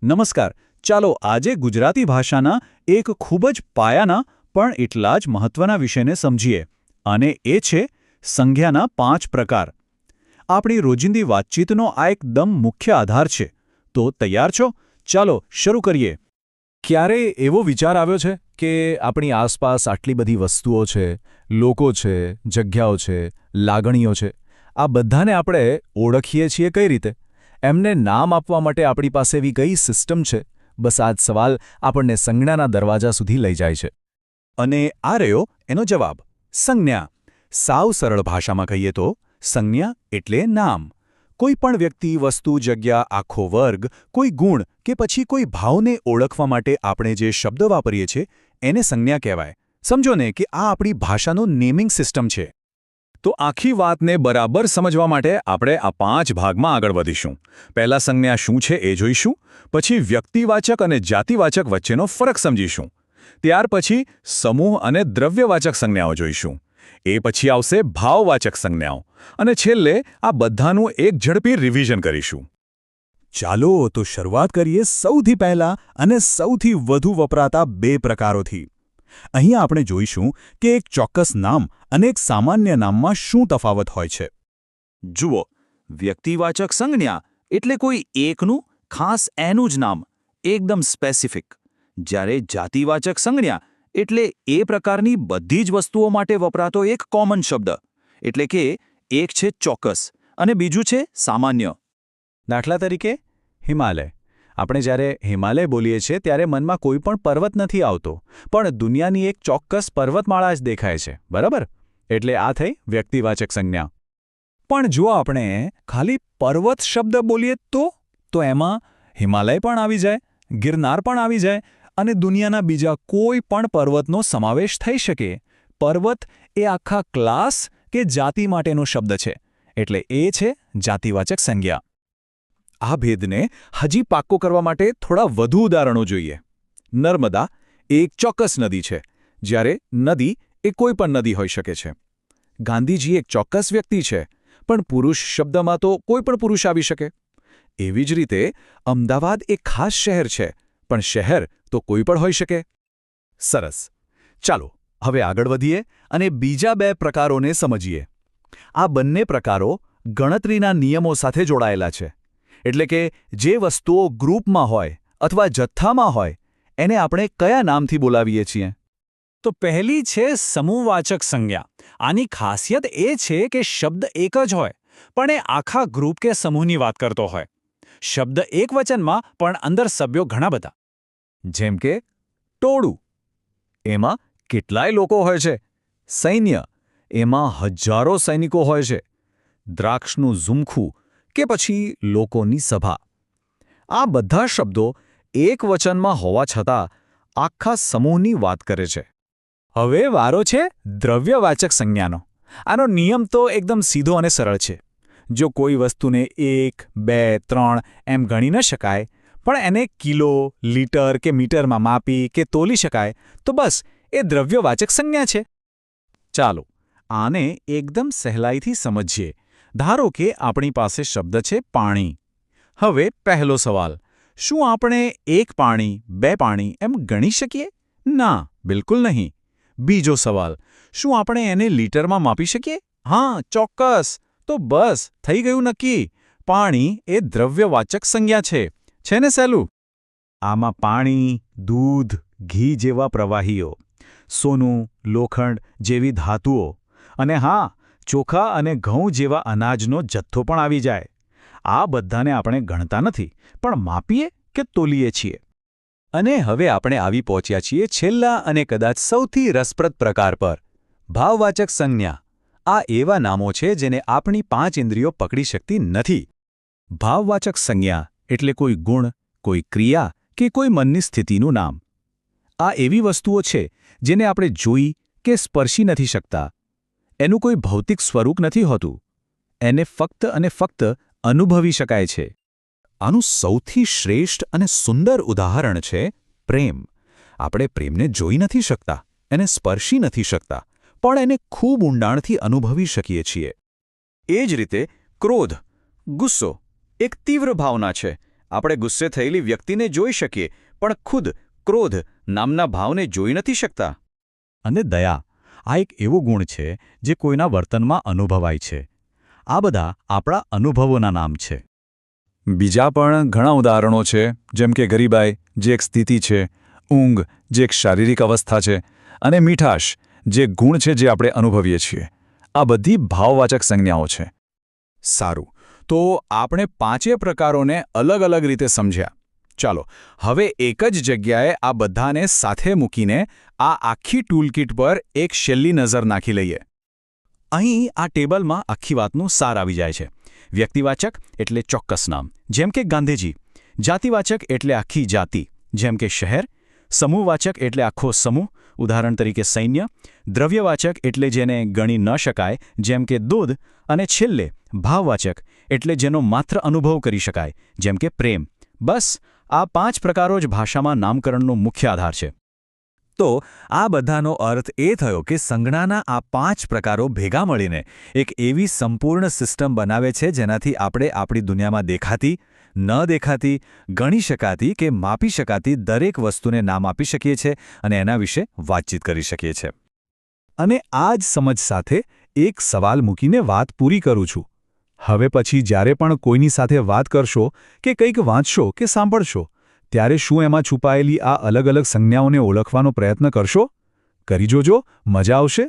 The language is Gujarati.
નમસ્કાર. ચાલો આજે ગુજરાતી ભાષાના એક ખૂબ જ પાયાના પણ એટલા જ મહત્વના વિષયને સમજીએ અને એ છે સંજ્ઞાના 5 પ્રકાર. આપણી રોજિંદી વાતચીતનો આ એકદમ મુખ્ય આધાર છે. તો તૈયાર છો? ચાલો શરૂ કરીએ. ક્યારેય એવો વિચાર આવ્યો છે કે આપણી આસપાસ આટલી બધી વસ્તુઓ છે, લોકો છે, જગ્યાઓ છે, લાગણીઓ છે, આ બધાને આપણે ઓળખીએ છીએ કઈ રીતે? એમને નામ આપવા માટે આપણી પાસે એવી કઈ સિસ્ટમ છે? બસ આ જ સવાલ આપણને સંજ્ઞાના દરવાજા સુધી લઈ જાય છે. અને આ રહ્યો એનો જવાબ. સંજ્ઞા. સાવ સરળ ભાષામાં કહીએ તો સંજ્ઞા એટલે નામ. કોઈ પણ વ્યક્તિ, વસ્તુ, જગ્યા, આખો વર્ગ, કોઈ ગુણ કે પછી કોઈ ભાવને ઓળખવા માટે આપણે જે શબ્દ વાપરીએ છીએ એને સંજ્ઞા કહેવાય. સમજો ને કે આ આપણી ભાષાનું નેમિંગ સિસ્ટમ છે. તો આખી વાતને બરાબર સમજવા માટે આપણે આ 5 ભાગમાં આગળ વધીશું. પહેલા સંજ્ઞા શું છે એ જોઈશું, પછી વ્યક્તિવાચક અને જાતિવાચક વચ્ચેનો ફરક સમજીશું. ત્યાર પછી સમૂહ અને દ્રવ્યવાચક સંજ્ઞાઓ જોઈશું. એ પછી આવશે ભાવવાચક સંજ્ઞાઓ અને છેલ્લે આ બધાનું એક ઝડપી રિવિઝન કરીશું. ચાલો તો શરૂઆત કરીએ સૌથી પહેલા અને સૌથી વધુ વપરાતા 2 પ્રકારોથી. અહીં આપણે જોઈશું કે એક ચોક્કસ નામ અને એક સામાન્ય નામમાં શું તફાવત હોય છે. જુઓ, વ્યક્તિવાચક સંજ્ઞા એટલે કોઈ એકનું ખાસ એનું જ નામ, એકદમ સ્પેસિફિક. જ્યારે જાતિવાચક સંજ્ઞા એટલે એ પ્રકારની બધી જ વસ્તુઓ માટે વપરાતો એક કોમન શબ્દ, એટલે કે એક છે ચોક્કસ અને બીજું છે સામાન્ય. દાખલા તરીકે હિમાલય. આપણે જ્યારે હિમાલય બોલીએ છીએ ત્યારે મનમાં કોઈ પણ પર્વત નથી આવતો, પણ દુનિયાની એક ચોક્કસ પર્વતમાળા જ દેખાય છે, બરાબર? એટલે આ થઈ વ્યક્તિવાચક સંજ્ઞા. પણ જો આપણે ખાલી પર્વત શબ્દ બોલીએ તો એમાં હિમાલય પણ આવી જાય, ગિરનાર પણ આવી જાય અને દુનિયાના બીજા કોઈ પણ પર્વતનો સમાવેશ થઈ શકે. પર્વત એ આખા ક્લાસ કે જાતિ માટેનો શબ્દ છે, એટલે એ છે જાતિવાચક સંજ્ઞા. આ ભેદને હજી પાક્કો કરવા માટે થોડા વધુ ઉદાહરણો જોઈએ. નર્મદા એ એક ચોક્કસ નદી છે, જ્યારે નદી એ કોઈ પણ નદી હોઈ શકે છે. ગાંધીજી એક ચોક્કસ વ્યક્તિ છે, પણ પુરુષ શબ્દમાં તો કોઈ પણ પુરુષ આવી શકે. એવી જ રીતે અમદાવાદ એક ખાસ શહેર છે, પણ શહેર તો કોઈ પણ હોઈ શકે. સરસ. ચાલો હવે આગળ વધીએ અને બીજા 2 પ્રકારોને સમજીએ. આ બંને પ્રકારો ગણતરીના નિયમો સાથે જોડાયેલા છે. એટલે કે જે વસ્તુઓ ગ્રુપમાં હોય અથવા જથ્થામાં હોય એને આપણે કયા નામથી બોલાવીએ છીએ? તો પહેલી છે સમૂહવાચક સંજ્ઞા. આની ખાસિયત એ છે કે શબ્દ એક જ હોય, પણ એ આખા ગ્રુપ કે સમૂહની વાત કરતો હોય. શબ્દ એક વચનમાં પણ અંદર સભ્યો ઘણા બધા. જેમ કે ટોળું, એમાં કેટલાય લોકો હોય છે. સૈન્ય, એમાં હજારો સૈનિકો હોય છે. દ્રાક્ષનું ઝુમખું કે પછી લોકોની સભા. આ બધા શબ્દો એક વચનમાં હોવા છતાં આખા સમૂહની વાત કરે છે. હવે વારો છે દ્રવ્યવાચક સંજ્ઞાનો. આનો નિયમ તો એકદમ સીધો અને સરળ છે. જો કોઈ વસ્તુને 1, 2, 3 એમ ગણી ન શકાય, પણ એને કિલો, લીટર કે મીટરમાં માપી કે તોલી શકાય, તો બસ એ દ્રવ્યવાચક સંજ્ઞા છે. ચાલો આને એકદમ સહેલાઈથી સમજીએ. ધારો કે આપણી પાસે શબ્દ છે પાણી. હવે પહેલો સવાલ, શું આપણે 1 પાણી, 2 પાણી એમ ગણી શકીએ? ના, બિલકુલ નહીં. બીજો સવાલ, શું આપણે એને લીટરમાં માપી શકીએ? હા, ચોક્કસ. તો બસ થઈ ગયું નક્કી. પાણી એ દ્રવ્યવાચક સંજ્ઞા છે. છે ને સહેલું? આમાં પાણી, દૂધ, ઘી જેવા પ્રવાહીઓ, સોનું, લોખંડ જેવી ધાતુઓ અને હા, ચોખા અને ઘઉં જેવા અનાજનો જથ્થો પણ આવી જાય. આ બધાને આપણે ગણતા નથી, પણ માપીએ કે તોલીએ છીએ. અને હવે આપણે આવી પહોંચ્યા છીએ છેલ્લા અને કદાચ સૌથી રસપ્રદ પ્રકાર પર, ભાવવાચક સંજ્ઞા. આ એવા નામો છે જેને આપણી 5 ઇન્દ્રિયો પકડી શકતી નથી. ભાવવાચક સંજ્ઞા એટલે કોઈ ગુણ, કોઈ ક્રિયા કે કોઈ મનની સ્થિતિનું નામ. આ એવી વસ્તુઓ છે જેને આપણે જોઈ કે સ્પર્શી નથી શકતા. એનું કોઈ ભૌતિક સ્વરૂપ નથી હોતું. એને ફક્ત અને ફક્ત અનુભવી શકાય છે. આનું સૌથી શ્રેષ્ઠ અને સુંદર ઉદાહરણ છે પ્રેમ. આપણે પ્રેમને જોઈ નથી શકતા, એને સ્પર્શી નથી શકતા, પણ એને ખૂબ ઊંડાણથી અનુભવી શકીએ છીએ. એ જ રીતે ક્રોધ, ગુસ્સો એક તીવ્ર ભાવના છે આપણે ગુસ્સે થયેલી વ્યક્તિને જોઈ શકીએ પણ ખુદ ક્રોધ નામના ભાવને જોઈ નથી શકતા. અને દયા આ એક એવો ગુણ છે જે કોઈના વર્તનમાં અનુભવાય છે. આ બધા આપણા અનુભવોના નામ છે. બીજા પણ ઘણા ઉદાહરણો છે, જેમ કે ગરીબાઈ, જે એક સ્થિતિ છે, ઊંઘ, જે એક શારીરિક અવસ્થા છે, અને મીઠાશ, જે ગુણ છે જે આપણે અનુભવીએ છીએ. આ બધી ભાવવાચક સંજ્ઞાઓ છે. સારું, તો આપણે પાંચેય પ્રકારોને અલગ અલગ રીતે સમજ્યા. ચાલો હવે એક જ જગ્યાએ આ બધાને સાથે મૂકીને આ આખી ટૂલકીટ પર એક છેલ્લી નજર નાખી લઈએ. અહીં આ ટેબલમાં આખી વાતનું સાર આવી જાય છે. વ્યક્તિવાચક એટલે ચોક્કસ નામ, જેમ કે ગાંધીજી. જાતિવાચક એટલે આખી જાતિ, જેમ કે શહેર. સમૂહવાચક એટલે આખો સમૂહ, ઉદાહરણ તરીકે સૈન્ય. દ્રવ્યવાચક એટલે જેને ગણી ન શકાય, જેમ કે દૂધ. અને છેલ્લે ભાવવાચક એટલે જેનો માત્ર અનુભવ કરી શકાય, જેમ કે પ્રેમ. બસ આ 5 પ્રકારો જ ભાષામાં નામકરણનો મુખ્ય આધાર છે. તો આ બધાનો અર્થ એ થયો કે સંજ્ઞાના આ 5 પ્રકારો ભેગા મળીને એક એવી સંપૂર્ણ સિસ્ટમ બનાવે છે જેનાથી આપણે આપણી દુનિયામાં દેખાતી, ન દેખાતી, ગણી શકાતી કે માપી શકાતી દરેક વસ્તુને નામ આપી શકીએ છીએ અને એના વિશે વાતચીત કરી શકીએ છીએ. અને આ જ સમજ સાથે એક સવાલ મૂકીને વાત પૂરી કરું છું. હવે પછી જ્યારે પણ કોઈની સાથે વાત કરશો કે કંઈક વાંચશો કે સાંભળશો, ત્યારે શું એમાં છુપાયેલી આ અલગ અલગ સંજ્ઞાઓને ઓળખવાનો પ્રયત્ન કરશો? કરી જોજો, મજા આવશે.